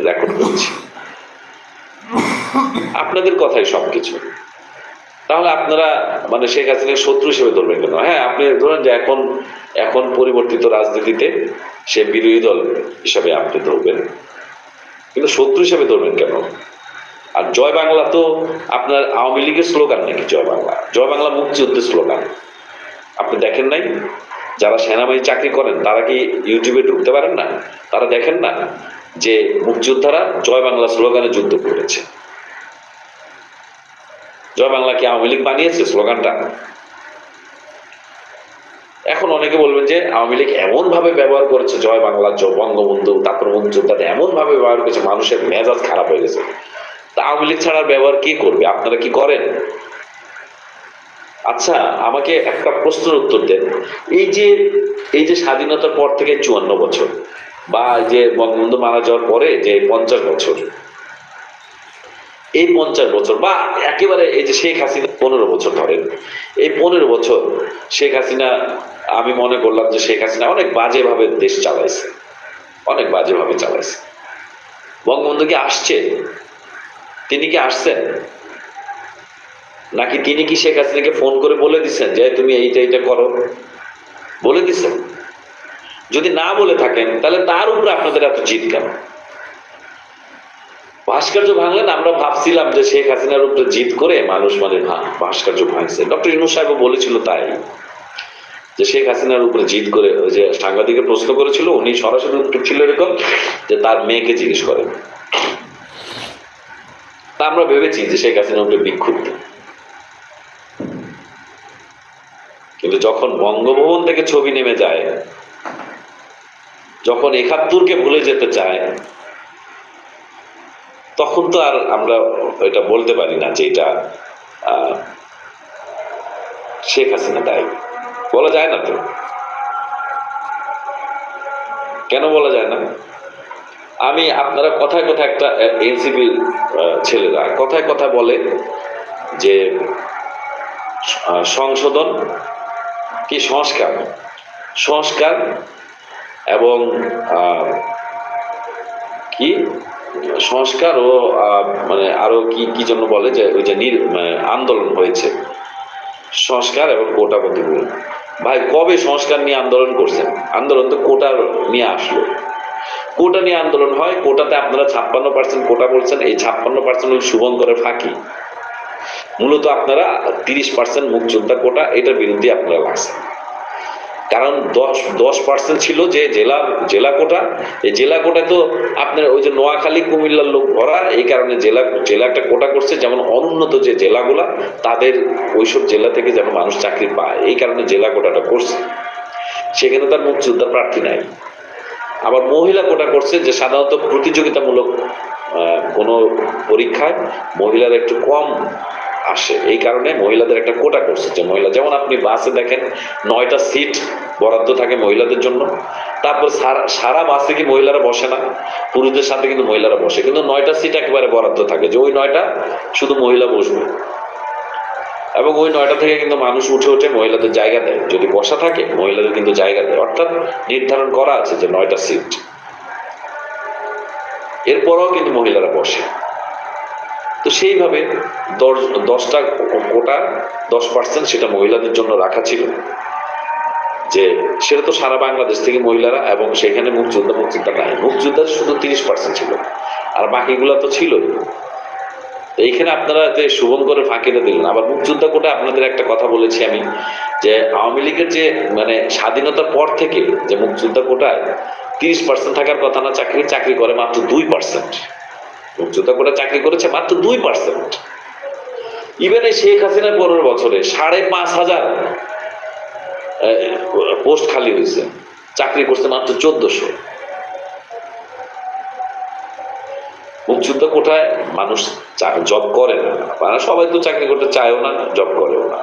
Record করেছি, আপনাদের কথাই সবকিছু। তাহলে আপনারা মানে শেখ হাসিনাকে শত্রু হিসেবে ধরবেন কেন? হ্যাঁ, আপনি ধরেন যে এখন এখন পরিবর্তিত রাজনীতিতে সে বিরোধী দল হিসাবে আপনি ধরবেন, কিন্তু শত্রু হিসেবে ধরবেন কেন? আর জয় বাংলা তো আপনার আওয়ামী লীগের স্লোগান নাকি? জয় বাংলা, জয় বাংলা মুক্তিযুদ্ধের স্লোগান। আপনি দেখেন নাই? যারা সেনাবাহিনী চাকরি করেন তারা কি ইউটিউবে ঢুকতে পারেন না? তারা দেখেন না যে মুক্তিযোদ্ধারা জয় বাংলা স্লোগানে যুদ্ধ করেছে? জয় বাংলা কি আওয়ামী লীগ বানিয়েছে স্লোগানটা? এখন অনেকে বলবেন যে আওয়ামী লীগ এমন ভাবে ব্যবহার করেছে জয় বাংলা, বঙ্গবন্ধু, তারপর মুক্তিযোদ্ধারা এমন ভাবে ব্যবহার করেছে মানুষের মেজাজ খারাপ হয়ে গেছে। তা আওয়ামী লীগ ছাড়া ব্যবহার কি করবে? আপনারা কি করেন? আচ্ছা, আমাকে একটা প্রশ্নের উত্তর দেন। এই যে স্বাধীনতার পর থেকে ৫৪ বছর, বা যে বঙ্গবন্ধু মারা যাওয়ার পরে যে ৫০ বছর, এই ৫০ বছর বা একেবারে এই যে শেখ হাসিনা ১৫ বছর ধরেন, এই ১৫ বছর শেখ হাসিনা, আমি মনে করলাম যে শেখ হাসিনা অনেক বাজেভাবে দেশ চালাইছে, অনেক বাজেভাবে চালাইছে। বঙ্গবন্ধু কি আসছে? তিনি কি আসছেন? নাকি তিনি কি শেখ হাসিনাকে ফোন করে বলে দিচ্ছেন যে তুমি এইটা এইটা করো? বলে দিচ্ছেন? যদি না বলে থাকেন তাহলে তার উপরে আপনাদের এত জিদ কেন? ভাস্কর্য ভাঙলেন, আমরা ভাবছিলাম যে শেখ হাসিনার উপরে জিদ করে মানুষ মানে ভাস্কর্য ভাঙছে। ডক্টর ইউনূস সাহেব বলেছিল তাই, যে শেখ হাসিনার উপরে জিদ করে, ওই যে সাংবাদিকের প্রশ্ন করেছিল, উনি সরাসরি উত্তর ছিল এরকম যে তার মেয়েকে জিজ্ঞেস করেন। তা আমরা ভেবেছি যে শেখ হাসিনার উপরে বিক্ষুব্ধ, কিন্তু যখন বঙ্গভবন থেকে ছবি নেমে যায়, যখন ৭১কে ভুলে যেতে চায়, তখন তো আর আমরা এটা বলতে পারি না যে এটা শেখ হাসিনা দায়ী। বলা যায় না তো? কেন বলা যায় না? আমি আপনারা কথায় কথায় একটা এনসিপি ছেলেরা কথায় কথা বলে যে সংশোধন কি সংস্কার, সংস্কার এবং কি সংস্কার ও মানে আরো কি কি জন্য বলে যে ওই যে আন্দোলন হয়েছে সংস্কার এবং কোটা প্রতিপূরণ। ভাই, কবে সংস্কার নিয়ে আন্দোলন করছেন? আন্দোলন তো কোটা নিয়ে আসলো। কোটা নিয়ে আন্দোলন হয়, কোটাতে আপনারা ৫৬% কোটা বলছেন, এই ৫৬% শুভঙ্করের ফাঁকি। মূলত আপনারা ৩০% মুক্তিযোদ্ধা কোটা, এটার বিরুদ্ধে আপনারা লাগছেন। কারণ ১০% ছিল যে জেলা কোটা, এই জেলা কোটা তো আপনার ওই যে নোয়াখালী কুমিল্লার লোক ভরা, এই কারণে জেলা একটা কোটা করছে, যেমন অনুন্নত যে জেলাগুলা তাদের ওইসব জেলা থেকে যেন মানুষ চাকরি পায়, এই কারণে জেলা কোটাটা করছে। সেখানে তার মুক্তিযোদ্ধা প্রার্থী নাই। আবার মহিলা কোটা করছে, যে সাধারণত প্রতিযোগিতামূলক কোনো পরীক্ষায় মহিলারা একটু কম আসে, এই কারণে মহিলাদের একটা কোটা করছে, যে মহিলা, যেমন আপনি বাসে দেখেন ৯টা সিট বরাদ্দ থাকে মহিলাদের জন্য। তারপর সারা বাসে কি মহিলারা বসে না? পুরুষদের সাথে কিন্তু মহিলারা বসে, কিন্তু ৯টা সিট একেবারে বরাদ্দ থাকে, যে ওই ৯টা শুধু মহিলা বসবে, এবং ওই ৯টা থেকে কিন্তু মানুষ উঠে উঠে মহিলাদের জায়গা দেয়, যদি বসা থাকে মহিলাদের কিন্তু জায়গা দেয়, অর্থাৎ নির্ধারণ করা আছে যে ৯টা সিট। এরপরও কিন্তু মহিলারা বসে। তো সেইভাবে ১০টা কোটা ১০% সেটা মহিলাদের জন্য রাখা ছিল, যে সেটা তো সারা বাংলাদেশ থেকে মহিলারা, এবং সেখানে মুক্তিযোদ্ধা নাই, মুক্তিযোদ্ধা শুধু ৩০% ছিল, আর বাকিগুলা তো ছিল। এইখানে আপনারা যে শুভঙ্করের ফাঁকিটা দিলেন। আবার মুক্তিযোদ্ধা কোটা আপনাদের একটা কথা বলেছি আমি, যে আওয়ামী লীগের যে মানে স্বাধীনতার পর থেকে যে মুক্তিযোদ্ধা কোটায় ৩০% থাকার কথা না, চাকরি করে মাত্র ২%। মুক্তিযোদ্ধা কোটা চাকরি করেছে মাত্র ২%। ইভেন এই শেখ হাসিনার ১৫ বছরে ৫,৫০০ পোস্ট খালি হয়েছে, চাকরি করছে মাত্র ১৪০০। মুক্তিযুদ্ধ কোটায় মানুষ জব করে না, সবাই তো চাকরি করতে চায়ও না, জব করেও না।